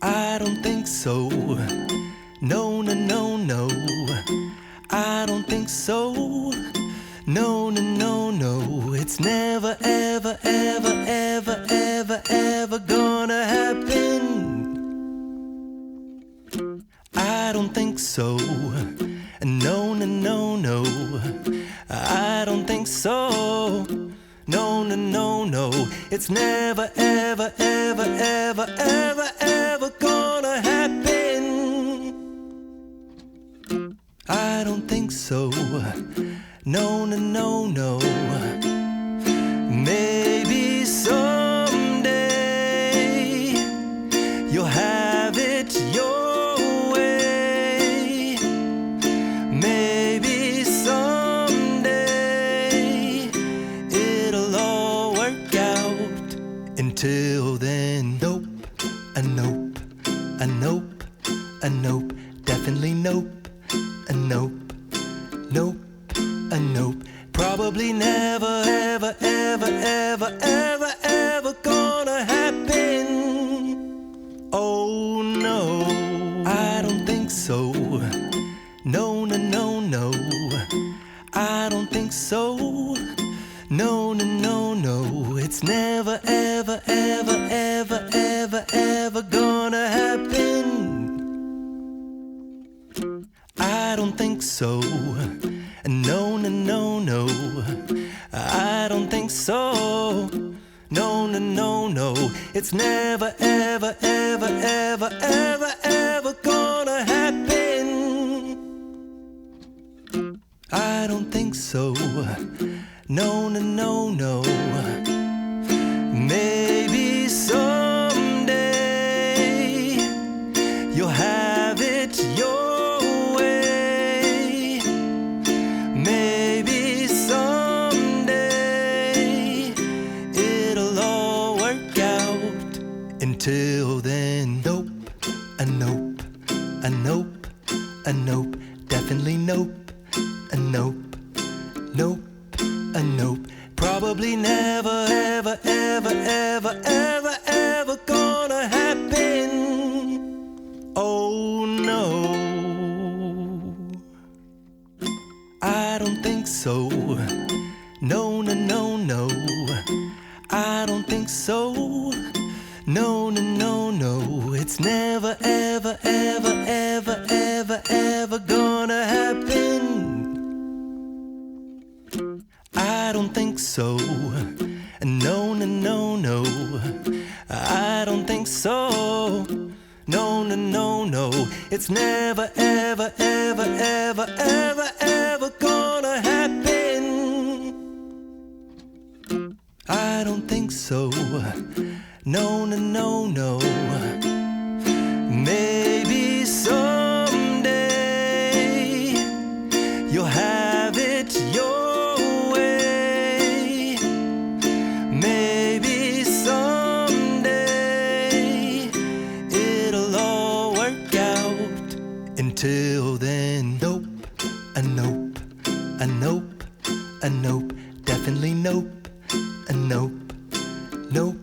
I don't think so. No, no, no, no. I don't think so. No, no, no, no. It's never, ever, ever, ever, ever, ever gonna happen. I don't think so. No, no, no, no. I don't think so. No, no, no, no. It's never, ever, ever, ever, ever, ever gonna happen. I don't think so. No, no, no, no. Maybe someday you'll have it your way. Maybe someday it'll all work out. Until then, nope, a nope, a nope, a nope, definitely nope, a nope, nope, a nope. Probably never, ever, ever, ever, ever, ever gonna happen. Oh no, I don't think so. No, no, no, no. I don't think so. No, no, no, no. It's never, ever, ever, ever, ever, ever gonna happen. I don't think so. No, no, no, no. I don't think so. No, no, no, no. It's never, ever, ever, ever, ever, ever gonna happen. I don't think so. No, no, no, no. Maybe someday you'll have it your way. Maybe someday it'll all work out. Until then, nope, a nope, a nope, a nope, definitely nope, a nope, nope, a nope. Probably never, ever, ever, ever, ever, ever gonna happen. Oh no, I don't think so. No, no, no, no. I don't think so. No, no, no, no. It's never, ever, ever, ever, ever, ever gonna happen. I don't think so. No, no, no, no. I don't think so. No, no, no, no. It's never, ever, ever, ever, ever, ever gonna happen. I don't think so. No, no, no, no. Maybe someday you'll have it your way. Maybe someday it'll all work out. Until then, nope, a nope, a nope, a nope, definitely nope, a nope, nope,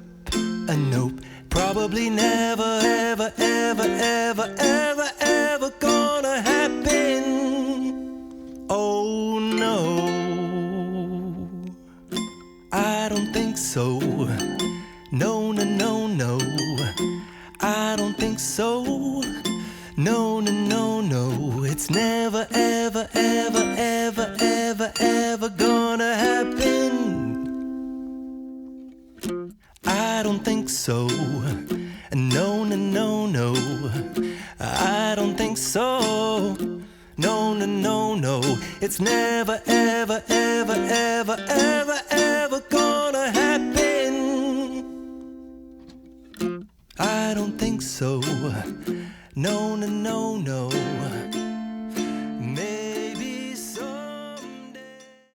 a nope. Probably never, ever, ever, ever, ever, ever gonna happen. Oh no, I don't think so. No, no, no, no. I don't think so. No, no, no, no. It's never, ever, ever, ever, ever, ever gonna happen. I don't think so. No, no, no, no. I don't think so. No, no, no, no. It's never, ever, ever, ever, ever, ever gonna happen. I don't think so. No, no, no, no.